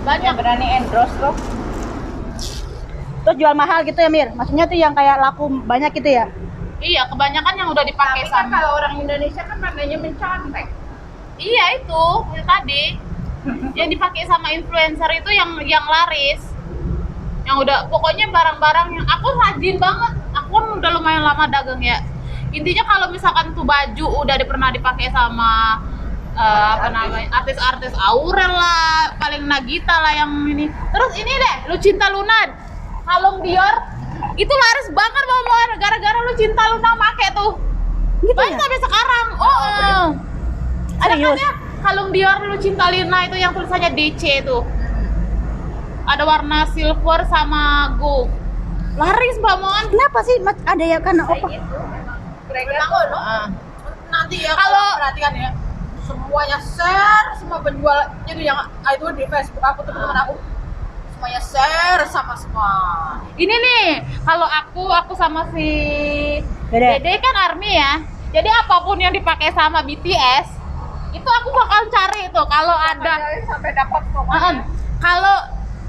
banyak berani endorse tuh. Terus jual mahal gitu ya Mir? Maksudnya tuh yang kayak laku banyak gitu ya? iya kebanyakan yang udah dipakai Tapi kan sama kalau orang Indonesia kan maknanya mencontek. iya itu tadi yang dipakai sama influencer itu yang laris, yang udah pokoknya barang-barang yang aku rajin banget, aku kan udah lumayan lama dagang ya. Intinya kalau misalkan tuh baju udah pernah dipakai sama apa namanya artis-artis Aurel lah, paling Nagita lah yang ini. Terus ini deh, Lucinta Luna, kalung Dior itu laris banget Momon, gara-gara Lucinta Luna make tuh. Gitu Banyak ya? sampai sekarang. Oh. Ada kan Serius? ya kalung Dior Lucinta Luna itu yang tulisannya DC itu. Ada warna silver sama gold. Laris Mbak Mon. Kenapa sih? Ada ya karena apa? Mereka Tahu, tuh nanti ya Kalau- kalau perhatikan ya, semuanya share, semua penjual jadi yang itu di Facebook aku tuh teman aku semuanya share sama semua. Ini nih, kalau aku sama si Dede. Dede kan ARMY ya. Jadi apapun yang dipakai sama BTS, itu aku bakal cari itu kalau ada. Sampai dapat Heeh. pokoknya. Kalau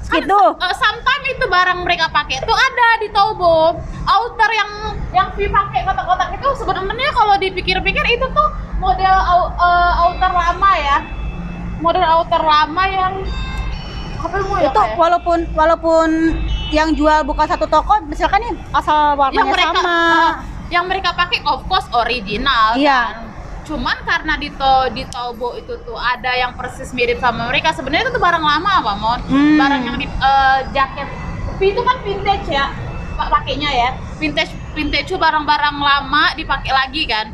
Gitu. sometimes itu barang mereka pakai tuh ada di Tobo. Outer yang V pakai kotak-kotak itu sebenarnya kalau dipikir-pikir itu tuh model outer lama ya. Model outer lama yang apa mau ya? Itu kayak? walaupun yang jual bukan satu toko, misalkan nih asal warnanya yang mereka sama. yang mereka pakai of course original Iya. kan. Cuman karena di Tobo itu tuh ada yang persis mirip sama mereka, sebenarnya itu tuh barang lama Pak Mon. Barang yang di jaket tapi itu kan vintage ya pakainya ya, vintage tuh barang-barang lama dipakai lagi kan.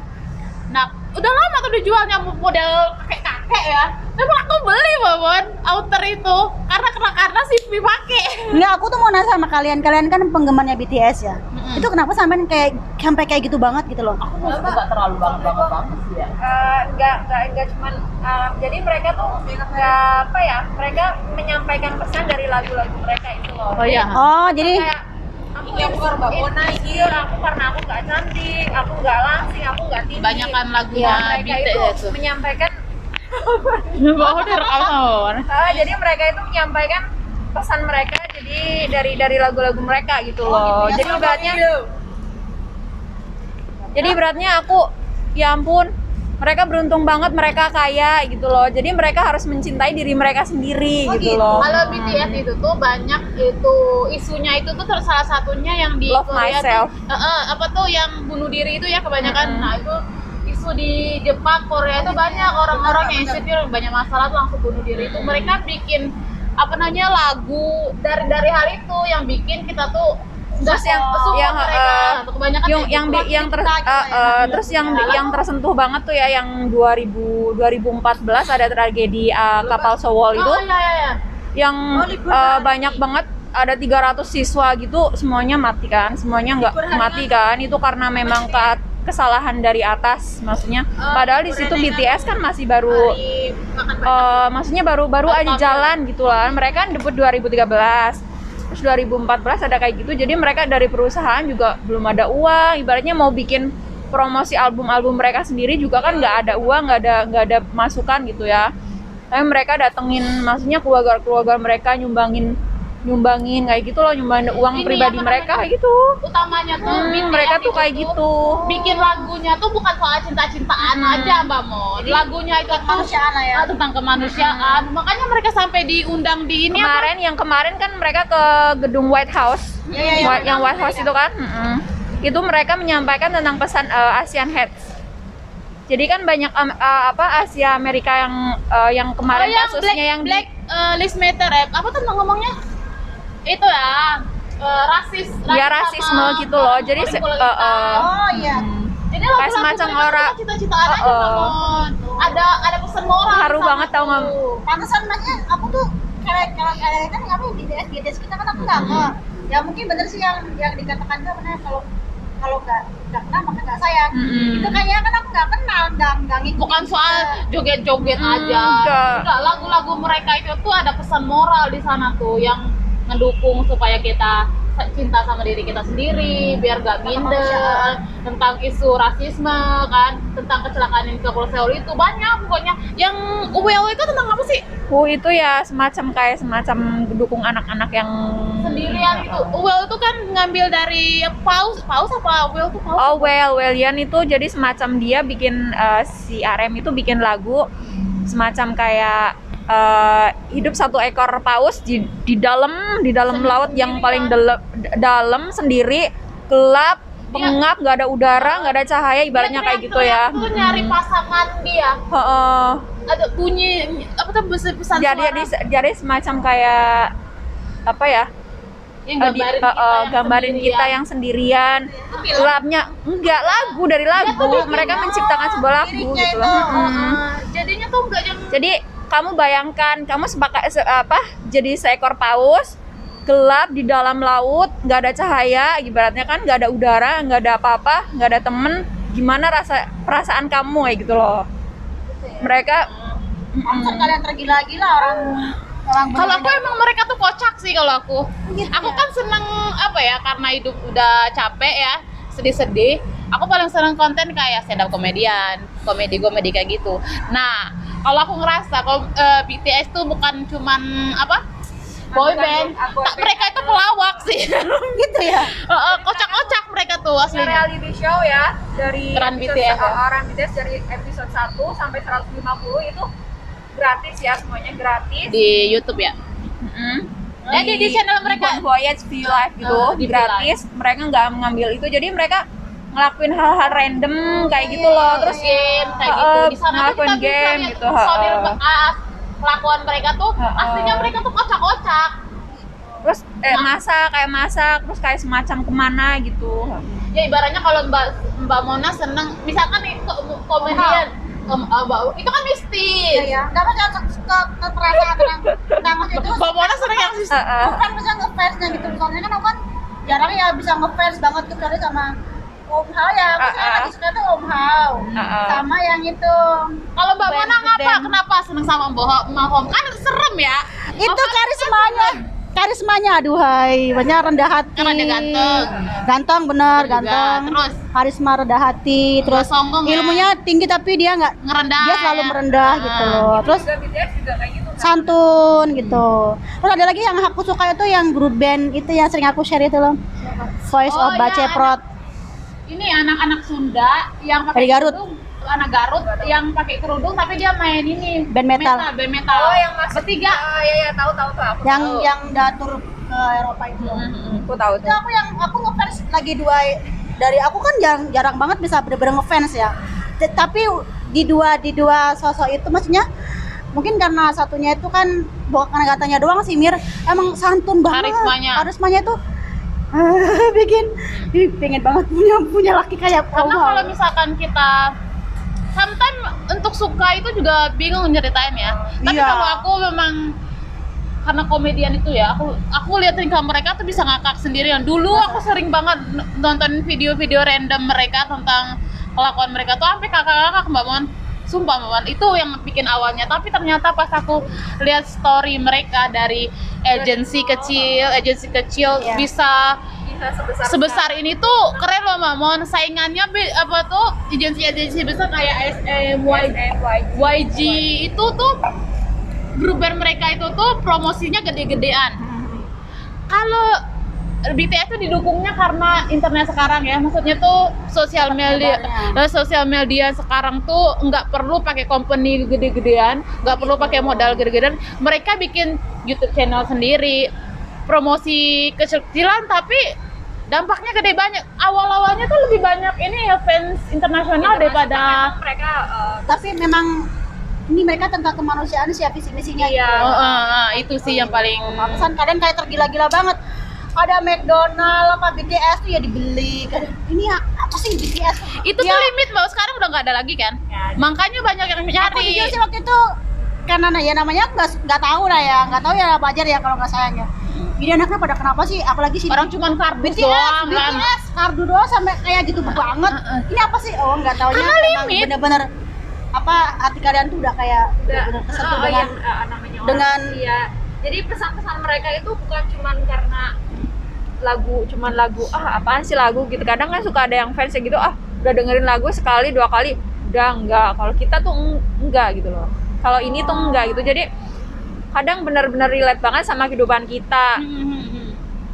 Nah udah lama tuh dijualnya model kakek ya, tapi aku beli Pak Mon outer itu karena si V pakai. Enggak, aku tuh mau nanya sama kalian kan penggemarnya BTS ya. Mm-mm. Itu kenapa sampai kayak gitu banget gitu loh? Aku nggak terlalu banget sih ya. Enggak cuman jadi mereka tuh apa ya, mereka menyampaikan pesan dari lagu-lagu mereka itu loh. Oh iya. Oh, jadi Kayak aku yang Mbak Mona insecure aku karena aku nggak cantik, aku nggak langsing, aku nggak tinggi. Banyakan lagunya Ya, mereka BTS itu tuh. menyampaikan Bawa direkam. jadi mereka itu menyampaikan pesan mereka jadi dari lagu-lagu mereka gitu loh. Jadi beratnya aku ya ampun, mereka beruntung banget, mereka kaya gitu loh. Jadi mereka harus mencintai diri mereka sendiri gitu loh. Kalau BTS itu tuh banyak itu isunya itu tuh salah satunya yang di Love Korea myself. tuh apa tuh yang bunuh diri itu ya kebanyakan. Nah itu isu di Jepang, Korea itu banyak orang-orang yang insecure, banyak masalah tuh langsung bunuh diri itu. Mereka bikin apa namanya lagu dari hal itu yang bikin kita tuh Terus yang kebanyakan terus yang tersentuh banget tuh ya yang 2014 ada tragedi kapal Sewol itu oh iya. yang banyak banget ada 300 siswa gitu semuanya mati kan, semuanya nggak mati kan, itu karena memang kesalahan dari atas maksudnya, padahal di situ BTS kan masih baru maksudnya baru aja jalan gitu lah, mereka kan debut 2013. Terus 2014 ada kayak gitu, jadi mereka dari perusahaan juga belum ada uang, ibaratnya mau bikin promosi album mereka sendiri juga kan nggak ada uang, nggak ada masukan gitu ya. Tapi mereka datengin, maksudnya keluarga mereka nyumbangin kayak gitu loh, nyumbangin uang Ini pribadi apa mereka namanya? kayak gitu. Utamanya tuh BTS Mereka tuh itu kayak gitu. bikin lagunya tuh bukan soal cinta-cintaan aja Mbak Mon. Lagunya itu kemanusiaan lah ya. tentang kemanusiaan. Makanya mereka sampai diundang di ini Kemarin kan mereka ke gedung White House. Yang White House itu kan. Itu mereka menyampaikan tentang pesan Asian Heads. Jadi kan banyak Asia Amerika yang kemarin kasusnya yang Black Lives Matter apa tuh ngomongnya? Itu ya rasis ya rasisme sama gitu loh. Jadi Oh iya. jadi kayak semacam orang cita-citaan aja Mon. Ada pesan moral. haru banget tau nggak? Pantesan makanya aku tuh kayak kan apa BTS kita kan aku nggak nge. Ya mungkin bener sih yang dikatakan itu benar, kalau nggak kenal maka nggak sayang. Itu kayaknya kan aku nggak kenal, nggak ngikutin. Bukan soal joget-joget aja. Enggak, lagu-lagu mereka itu tuh ada pesan moral di sana tuh yang mendukung supaya kita cinta sama diri kita sendiri, biar gak minder, tentang isu rasisme kan, tentang kecelakaan yang di Kapal Seoul itu banyak pokoknya. Yang UWO itu tentang apa sih? Who itu ya semacam dukung anak-anak yang Sendirian itu. Well itu kan ngambil dari Paus apa Well tuh Paus. Oh, Wellian itu jadi semacam dia bikin si RM itu bikin lagu semacam kayak hidup satu ekor paus di dalam laut yang paling dalam sendiri, gelap, pengap, nggak ada udara, nggak ada cahaya, ibaratnya kayak gitu ya. Itu nyari pasangan dia. Ada bunyi apa tuh pesan Jadi semacam kayak apa ya? yang gambarin kita yang sendirian. Gelapnya enggak lagu dari lagu. Mereka menciptakan sebuah lagu gitu loh. Jadinya tuh enggak yang Jadi kamu bayangkan kamu jadi seekor paus gelap di dalam laut, nggak ada cahaya, ibaratnya kan nggak ada udara, nggak ada apa-apa, nggak ada temen, gimana perasaan kamu kayak gitu loh. Mereka Maksud kalian tergila-gila orang kalau aku emang mereka tuh kocak sih kalau aku. Gitu Aku ya? kan seneng apa ya, karena hidup udah capek ya, sedih-sedih. Aku paling seneng konten kayak stand up komedian, komedi kayak gitu. Nah, kalau aku ngerasa kalau BTS tuh bukan cuman apa boy band, mereka itu pelawak sih. gitu ya. Kocak-kocak mereka tuh aslinya. reality show ya dari Run BTS ya? Run BTS dari episode 1 sampai 150 itu gratis ya, semuanya gratis. Di YouTube ya. Ya, di channel mereka. Voyage View Live gitu, Di gratis. Mereka nggak mengambil itu, jadi mereka ngelakuin hal-hal random kayak gitu loh. Terus game kayak gitu. Di sana tuh ngelakuin kita bisa game lihat gitu. personil kelakuan mereka tuh aslinya mereka tuh kocak-kocak. Terus masak, terus kayak semacam kemana gitu. Ya ibaratnya kalau Mbak Mona seneng, misalkan nih komedian, itu kan mistis. Iya. Enggak macam ke perasaan orang itu Mbak Mona seneng yang mistis. bukan bisa ngefansnya gitu. Soalnya kan aku kan jarang ya bisa ngefans banget kecuali sama Om Hao ya. Aku sekarang lagi suka tuh Om Hao. Sama yang itu. Kalau Mbak Band- Mona ngapa? band. Kenapa seneng sama Mbak Hom? Kan serem ya. Itu karismanya aduhai, banyak rendah hati. Karena dia ganteng. Ganteng bener, Juga. ganteng. Terus? Karisma rendah hati, terus sombong ya. ilmunya tinggi tapi dia nggak Ngerendah. dia selalu ya. merendah gitu loh. Terus BTS juga kayak gitu. santun gitu. Terus ada lagi yang aku suka itu yang grup band itu yang sering aku share itu loh. Voice Oh, of iya, Baceprot. Ini anak-anak Sunda yang pakai Dari Garut. kerudung, anak Garut yang pakai kerudung tapi dia main ini Band metal. band metal. Oh, yang masuk bertiga. Iya, tahu aku Yang tahu. yang datur ke Eropa itu. Aku tahu Itu aku ngefans lagi dari aku kan jarang banget bisa bener-bener ngefans ya. Tapi di dua sosok itu maksudnya mungkin karena satunya itu kan bukan katanya doang sih Mir, emang santun banget. Karismanya itu bikin pengen banget punya laki kayak Karena Om Hao. kalau misalkan kita sometimes untuk suka itu juga bingung nyeritain ya. Tapi Iya. kalau aku memang karena komedian itu ya, aku lihat tingkah mereka tuh bisa ngakak sendirian. Dulu aku sering banget nonton video-video random mereka tentang kelakuan mereka tuh sampai kakak-kakak Mbak Mon. Sumpah Mbak Mon, itu yang bikin awalnya. Tapi ternyata pas aku lihat story mereka dari agensi kecil Iya. bisa sebesar ini tuh keren loh Mbak Mon. Saingannya apa tuh agensi besar kayak SM, YG itu tuh grup band mereka itu tuh promosinya gede-gedean. Kalau BTS tuh didukungnya karena internet sekarang ya, maksudnya tuh sosial media sekarang tuh nggak perlu pakai company gede-gedean, nggak perlu pakai modal gede-gedean. Mereka bikin YouTube channel sendiri, promosi kecil-kecilan tapi dampaknya gede banyak. Awal-awalnya tuh lebih banyak ini ya fans internasional daripada mereka Tapi memang ini mereka tentang kemanusiaan sih visi misinya Iya. itu. itu sih yang paling Pesan kalian kayak tergila-gila banget. Ada McDonald apa BTS tuh ya dibeli. Ini apa sih BTS? itu tuh limit Mbak, sekarang udah nggak ada lagi kan. Makanya banyak yang Aku nyari. jujur sih waktu itu karena ya namanya nggak tahu lah ya, nggak tahu ya wajar ya kalau nggak sayang ya. Ini anaknya pada kenapa sih? Apalagi sih Orang cuman kardus BTS, doang kan. BTS, kardu doang sampai kayak gitu banget. Ini apa sih? Oh nggak taunya Karena memang limit. bener-bener apa hati kalian tuh udah kayak bener-bener kesentuh dengan iya. Jadi pesan-pesan mereka itu bukan cuman karena cuman lagu apaan sih lagu gitu. Kadang kan suka ada yang fans gitu udah dengerin lagu sekali 2 kali udah enggak. Kalau kita tuh enggak gitu loh. Kalau ini tuh enggak gitu. Jadi kadang benar-benar relate banget sama kehidupan kita.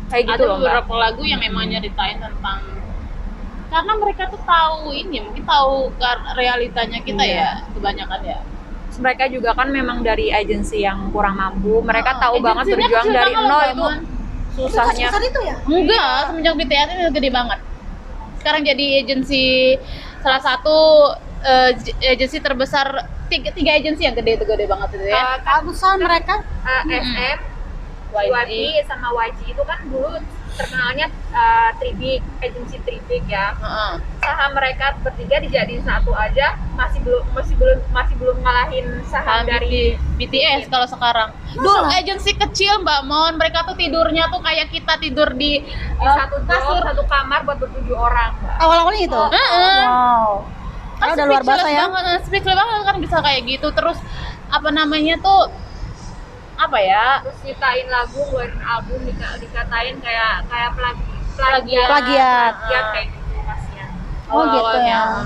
Kayak gitu Ada loh, Mbak. beberapa lagu yang emang nyeritain tentang, karena mereka tuh tahu ini, mungkin tahu realitanya kita ya, kebanyakan ya. Mereka juga kan memang dari agensi yang kurang mampu. Mereka tahu banget Agensinya berjuang kecil dari banget nol loh, itu Mon. susahnya. Sebesar itu ya? Enggak, semenjak BTS ini udah gede banget. Sekarang jadi agensi, salah satu agensi terbesar, tiga agensi yang gede itu, gede banget itu ya. Bagusan mereka. SM, YG sama YG itu kan dulu terkenalnya Tribig, agensi Tribig ya. Saham mereka bertiga dijadiin satu aja masih belum ngalahin saham dari BTS kalau sekarang. Dulu agensi kecil Mbak Mon, mereka tuh tidurnya tuh kayak kita tidur di satu kasur. satu kamar buat ber-7 orang. Awal-awalnya itu. Wow. Kan udah luar biasa ya. Speechless banget kan bisa kayak gitu. Terus apa namanya tuh, apa ya, Terus nyiptain lagu, ngeluarin album dikatain kayak Plagiat. Plagiat. kayak gitu pastinya. Oh gitu Awal-awalnya. ya.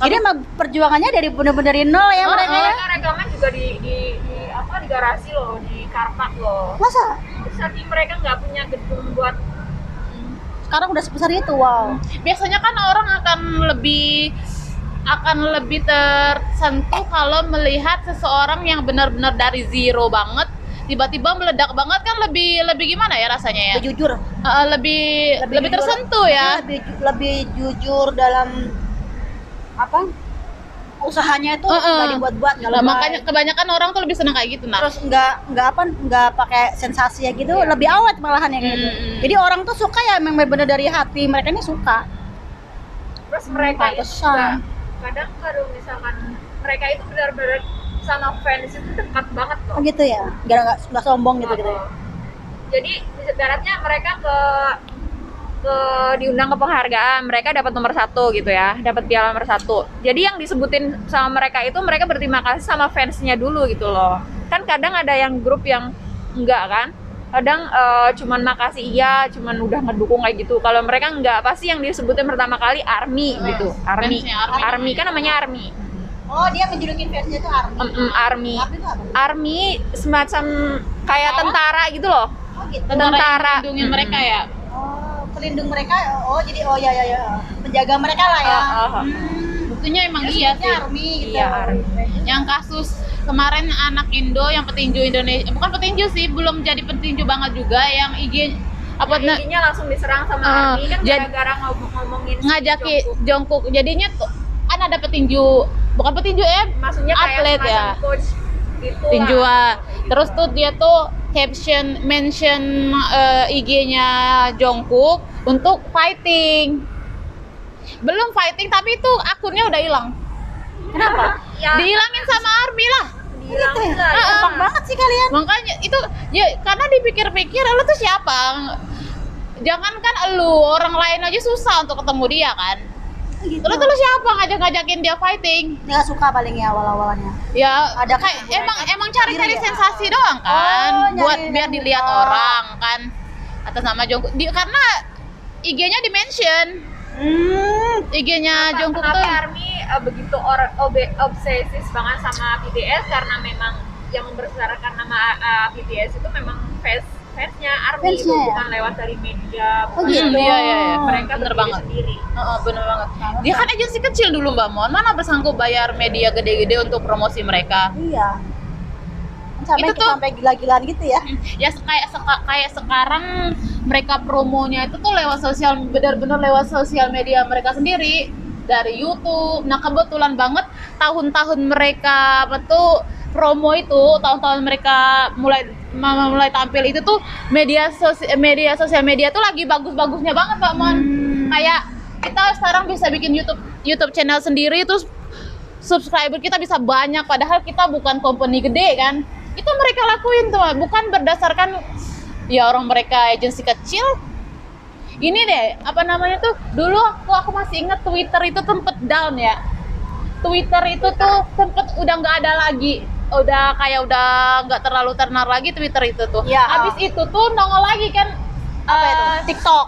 Jadi emang perjuangannya dari bener-bener dari nol ya mereka ya. Mereka rekaman juga di garasi loh, di karpak loh. Masa? Saking mereka nggak punya gedung buat Sekarang udah sebesar itu, wow. Biasanya kan orang akan lebih tersentuh kalau melihat seseorang yang benar-benar dari zero banget tiba-tiba meledak banget, kan lebih gimana ya rasanya ya? Lebih jujur. Lebih jujur. tersentuh ya. Lebih jujur dalam apa? Usahanya itu nggak dibuat-buat, nggak Nah, lebay. makanya kebanyakan orang tuh lebih senang kayak gitu nah. Terus nggak pakai sensasi ya gitu, lebih awet malahan ya kayak gitu. Jadi orang tuh suka ya memang bener dari hati, mereka ini suka. terus mereka itu pantesan. juga kadang kalau misalkan mereka itu benar-benar sama fans itu dekat banget loh. Oh gitu ya, nggak sombong gitu gitu. Jadi ibaratnya mereka ke diundang ke penghargaan, mereka dapat nomor 1 gitu ya, dapat piala nomor 1. Jadi yang disebutin sama mereka itu mereka berterima kasih sama fansnya dulu gitu loh. Kan kadang ada yang grup yang enggak kan, kadang cuman makasih iya, cuman udah ngedukung kayak gitu. Kalau mereka enggak, pasti yang disebutin pertama kali ARMY gitu, ARMY. Fansnya ARMY. ARMY kan namanya ARMY. Oh dia menjulukin fansnya itu ARMY. ARMY. Tapi itu apa? ARMY semacam kayak tentara gitu loh. Oh gitu. Tentara. Melindungi mereka ya. Oh pelindung mereka. Oh jadi ya menjaga mereka lah ya. Buktinya emang iya sih. ARMY gitu. Iya, ARMY. Yang kasus kemarin anak Indo yang petinju Indonesia, bukan petinju sih, belum jadi petinju banget juga, yang IG apa Intinya langsung diserang sama ARMY kan gara-gara ngomongin ngajaki Jungkook. Jadinya tuh kan ada petinju, bukan petinju ya, maksudnya kayak atlet semacam ya, coach gitu tinju. lah. Terus tuh dia tuh mention IG-nya Jungkook untuk fighting. Belum fighting tapi itu akunnya udah hilang. Kenapa? Ya, Dihilangin sama ARMY lah. bilang Gitu ya? enggak. Gampang banget sih kalian. Makanya itu ya, karena dipikir-pikir lu tuh siapa? Jangankan elu, orang lain aja susah untuk ketemu dia kan. Gitu. Lu siapa ngajak-ngajakin dia fighting? Nggak suka paling ya awal-awalnya. Ya Ada kayak kan emang cari-cari sendiri ya? sensasi doang kan, Oh, buat nyari biar yang dilihat buka. orang kan, atas nama Jungkook. Karena IG-nya di-mention. IG-nya Jungkook Kenapa tuh ARMY begitu obsesis banget sama BTS karena memang yang membesarkan nama BTS itu memang fansnya ARMY itu, Fansnya ya? bukan lewat dari media, Oh bukan gitu. Iya. mereka Bener berdiri banget. sendiri. bener banget. Dia kan agensi kecil dulu Mbak Mon, mana bersanggup bayar media gede-gede untuk promosi mereka. Iya. Sampai Itu tuh- sampai gila-gilaan gitu ya. Ya kayak sekarang mereka promonya itu tuh lewat benar-benar lewat sosial media mereka sendiri, dari YouTube. Nah kebetulan banget tahun-tahun mereka promo itu, tahun-tahun mereka mulai tampil itu tuh media sosial media tuh lagi bagus-bagusnya banget Mbak Mon. Kayak kita sekarang bisa bikin YouTube channel sendiri, terus subscriber kita bisa banyak, padahal kita bukan company gede kan. Itu mereka lakuin tuh, bukan berdasarkan ya orang mereka agensi kecil. Ini deh, apa namanya tuh, dulu aku masih inget Twitter itu sempet down ya. Twitter itu tuh sempet udah nggak ada lagi, udah nggak terlalu terkenal lagi Twitter itu tuh. Ya, Habis itu tuh nongol lagi kan Apa itu? TikTok.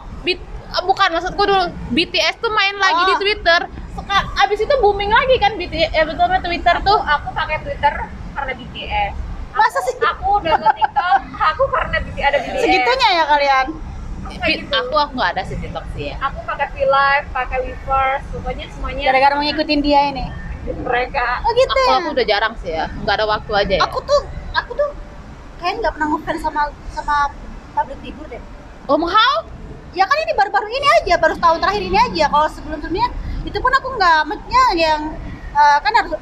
Bukan, maksudku dulu BTS tuh main lagi di Twitter. Abis itu booming lagi kan BTS, betulnya Twitter tuh. Aku pakai Twitter karena BTS. Masa sih? Aku udah nge-TikTok, aku karena ada BTS. Segitunya ya kalian? Aku nggak ada sih TikTok sih ya. Aku pakai V-Live, pakai Weverse, pokoknya semuanya Gara-gara mau ngikutin dia ini. mereka. Oh gitu ya? Aku udah jarang sih ya, nggak ada waktu aja ya. Aku tuh kayak nggak pernah ngefans sama public figure deh. How? Ya kan ini baru-baru ini aja, baru tahun terakhir ini aja. Kalau sebelum-sebelumnya itu pun aku nggak, maksudnya yang kan harus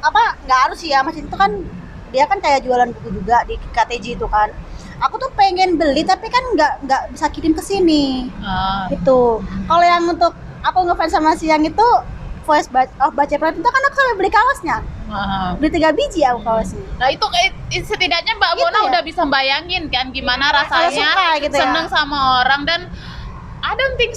nggak harus ya, maksud itu kan dia kan kayak jualan buku juga di KTJ itu kan. Aku tuh pengen beli tapi kan nggak bisa kirim ke sini. Gitu. Kalau yang untuk aku ngefans sama si yang itu Voice of Baca Prat itu kan aku sampai beli kaosnya. Beli 3 biji aku kaosnya. Nah itu setidaknya Mbak Gitu Mona ya? udah bisa bayangin kan gimana rasanya suka gitu ya. seneng sama orang, dan I don't think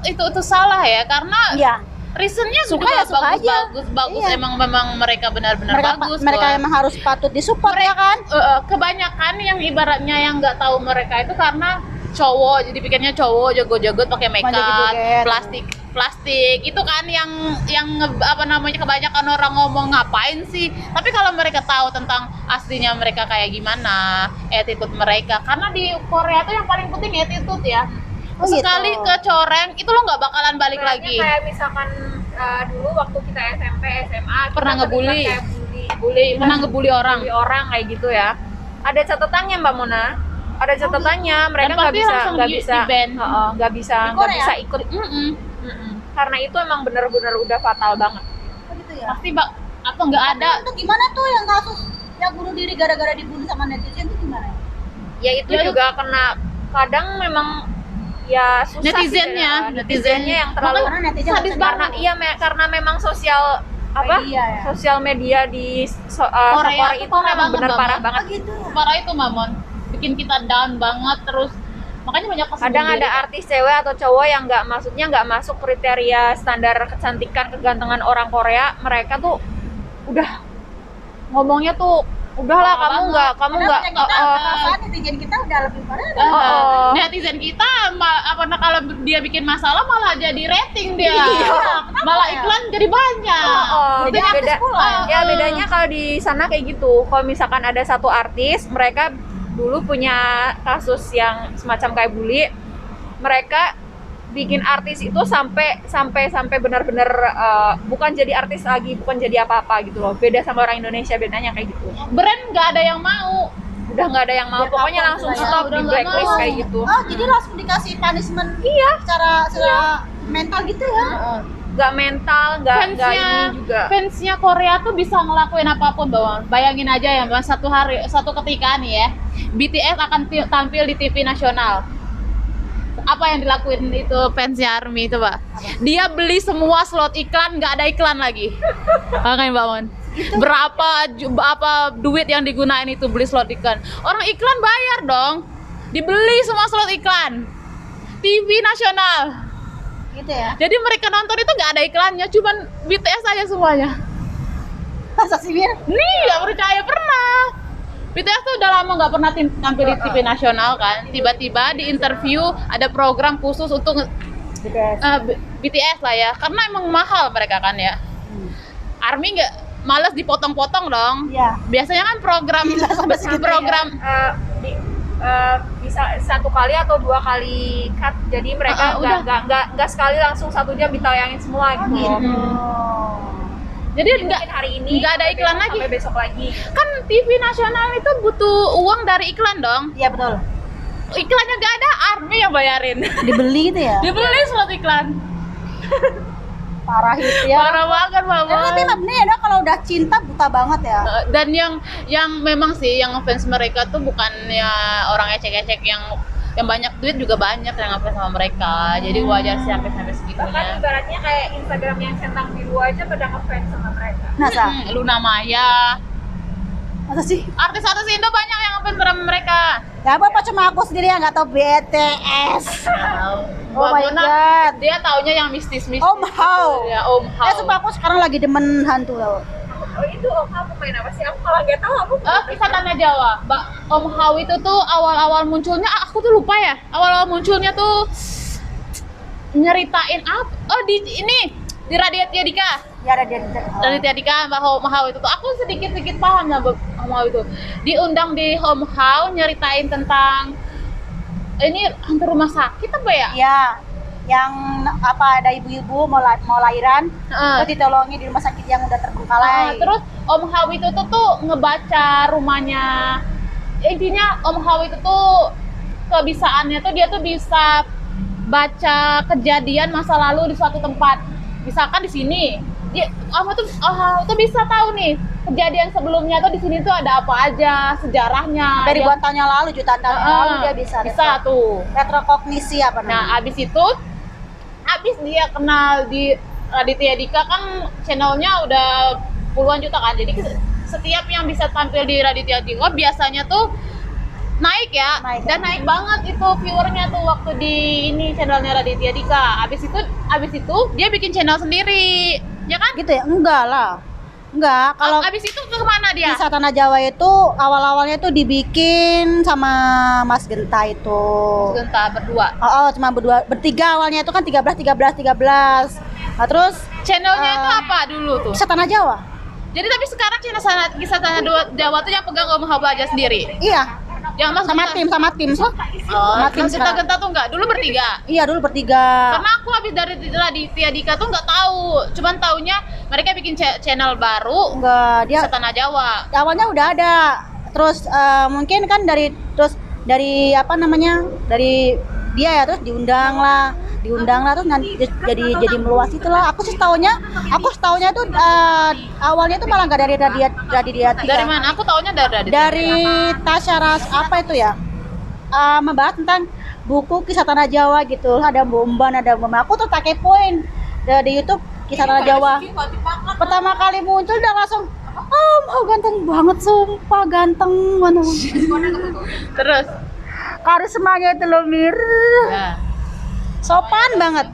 itu salah ya, karena Iya. reasonnya Suka juga ya, suka aja. bagus. Iya. Memang mereka benar-benar bagus Mereka kok. emang harus patut disupport ya kan? Kebanyakan yang ibaratnya yang nggak tahu mereka itu karena cowok, jadi pikirnya cowok jago-jago pakai make up, Joget-joget. plastik itu kan yang kebanyakan orang ngomong ngapain sih, tapi kalau mereka tahu tentang aslinya mereka kayak gimana, attitude mereka, karena di Korea tuh yang paling penting attitude ya. Oh, Sekali gitu. kecoreng itu lo nggak bakalan balik lagi. Kayak misalkan dulu waktu kita SMP, SMA kita Pernah ngebully. kayak bully, Pernah ngebully orang. bully orang kayak gitu ya. Ada catatannya Mbak Mona. Ada catatannya, mereka Dan nggak pasti bisa langsung nggak di-ban. bisa Korea? ikut. Mm-mm. Karena itu emang bener-bener udah fatal banget. Oh gitu ya. Pasti apa nggak ada. Itu gimana tuh yang kasus yang bunuh diri gara-gara dibully sama netizen itu gimana? Ya itu Ya, juga karena kadang memang ya susah Netizennya, sih, netizennya yang terlalu Karena netizen sadis bisa karena karena memang sosial Media ya? sosial media di Korea Korea tuh itu parah memang banget, bener Mbak parah Mon. banget. Oh gitu. Parah itu Mamon, bikin kita down banget, terus makanya banyak kasus Kadang bunuh ada diri. artis cewek atau cowok yang nggak masuk kriteria standar kecantikan kegantengan orang Korea, mereka tuh udah ngomongnya tuh udahlah kamu nggak Perasaan netizen kita udah lebih parah. Netizen kita kalau dia bikin masalah malah jadi rating dia. Malah ya? iklan jadi banyak. Jadi artis pula. Ya bedanya kalau di sana kayak gitu. Kalau misalkan ada satu artis, mereka dulu punya kasus yang semacam kayak bully, mereka bikin artis itu sampai benar-benar bukan jadi artis lagi, bukan jadi apa-apa gitu loh. Beda sama orang Indonesia, bedanya kayak gitu. Brand nggak ada yang mau. Udah nggak ada yang mau, Ya, pokoknya kapok langsung lah ya. stop Udah di nggak blacklist mau. kayak gitu. Oh, jadi langsung dikasih punishment secara mental gitu ya? Nggak mental, nggak ini juga. Fansnya Korea tuh bisa ngelakuin apapun, Bawang. Bayangin aja ya, Mas, satu ketika nih ya, BTS akan tampil di TV nasional. Apa yang dilakuin itu fansnya ARMY itu, Pak? Dia beli semua slot iklan, nggak ada iklan lagi. Makanya Mbak Mon, berapa duit yang digunain itu beli slot iklan? Orang iklan bayar dong, dibeli semua slot iklan TV nasional. Gitu ya? Jadi mereka nonton itu nggak ada iklannya, cuman BTS aja semuanya. Masa sih Bir? Nih nggak percaya, pernah. BTS tuh udah lama nggak pernah tampil di TV nasional kan. Tiba-tiba di interview ada program khusus untuk BTS lah ya, karena emang mahal mereka kan ya. ARMY nggak males dipotong-potong dong. Iya. Biasanya kan program Gila, sampai segitu Bisa 1 kali atau 2 kali cut, jadi mereka udah. nggak sekali langsung 1 jam ditayangin semua gitu. Jadi Mungkin hari ini nggak ada sampai iklan besok, lagi. sampai besok lagi. Kan TV nasional itu butuh uang dari iklan dong. Iya betul. Iklannya nggak ada, ARMY yang bayarin. Dibeli gitu ya? Dibeli slot iklan. Parah itu ya. Parah banget, Mama. Tapi bener ya, kalau udah cinta buta banget ya. Dan yang memang sih yang ngefans mereka tuh bukannya orang ecek-ecek, yang banyak duit juga banyak yang ngefans sama mereka. Jadi wajar sih sampai Bahkan segitunya. ibaratnya kayak Instagram yang centang biru aja pada ngefans sama mereka. Masa? Luna Maya. Masa sih? Artis-artis Indo banyak yang ngefans sama mereka. Ya apa cuma aku sendiri yang nggak tahu BTS. Oh Mbak my Mona, God. dia taunya yang mistis-mistis. Om Hao. Ya, Om Hao. Sumpah aku sekarang lagi demen hantu tau. Oh itu kamu main apa sih? Aku malah nggak tahu. Aku Kisah Tanah Jawa. Om Hao itu tuh awal-awal munculnya, aku tuh lupa ya. Awal-awal munculnya tuh nyeritain apa? Oh di Raditya Dika. Ya Raditya Raditya Dika Mbak Home How itu tuh aku sedikit paham lah Mbak Home How itu. Diundang di Home How nyeritain tentang ini hantu rumah sakit apa ya? Ya, yang apa ada ibu-ibu mau lahiran, terus ditolongi di rumah sakit yang udah terbengkalai. Terus Om How itu tuh ngebaca rumahnya. Intinya Om How itu tuh kebisaannya tuh dia tuh bisa baca kejadian masa lalu di suatu tempat. Misalkan di sini, Om How tuh bisa tahu nih kejadian sebelumnya tuh di sini tuh ada apa aja, sejarahnya. Dari ribuan tahun yang lalu, jutaan tahun yang lalu dia bisa tuh. Retrokognisi apa namanya? Nah, abis dia kenal di Raditya Dika kan channelnya udah puluhan juta kan. Jadi setiap yang bisa tampil di Raditya Dika biasanya tuh naik ya. Dan naik banget itu viewernya tuh waktu di ini channelnya Raditya Dika. Abis itu dia bikin channel sendiri. Ya kan? Gitu ya? Enggak lah. Enggak, kalau abis itu ke kemana dia? Kisah Tanah Jawa itu awal-awalnya tuh dibikin sama Mas Genta itu. Mas Genta berdua. Cuma bertiga awalnya itu kan 13. Nah, terus channelnya itu apa dulu tuh? Kisah Tanah Jawa. Jadi tapi sekarang Kisah Tanah Jawa tuh yang pegang Om How aja sendiri. Iya. Yang Mas sama tim. Sama tim Genta tuh enggak. Dulu bertiga. Iya, dulu bertiga. Karena aku habis dari Raditya Dika tuh nggak tahu. Cuman taunya mereka bikin channel baru. Enggak, dia Kisah Tanah Jawa. Awalnya udah ada. Terus mungkin kan dari apa namanya? Dari dia ya, terus diundang lah terus nanti jadi meluas itulah. Aku setaunya tuh awalnya tuh malah nggak dari Raditya Dika. Dari mana? Aku taunya dari Tasya Ras apa itu ya, membahas tentang buku Kisah Tanah Jawa gitu. Ada bomban. Aku tuh tak kepoin di YouTube Kisah Tanah Jawa. Pertama kali muncul udah langsung mau ganteng banget, sumpah ganteng banget. Terus karismanya itu loh ya. Sopan banget.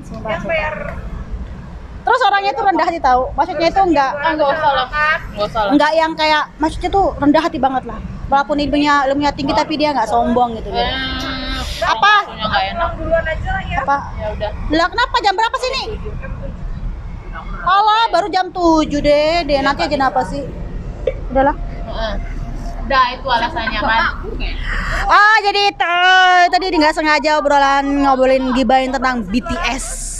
Terus orangnya tuh rendah hati tahu. Maksudnya itu enggak usah lah. Enggak yang kayak, maksudnya tuh rendah hati banget lah. Walaupun ilmunya tinggi tapi dia enggak sombong gitu. Apa? Enggak enak. Apa? Ya udah. Lah kenapa jam berapa sih nih? Alah, baru jam 7 deh. Nanti aja apa sih? Udahlah. Udah itu alasannya kan. Jadi tadi nggak sengaja ngobrolin gibahin tentang BTS.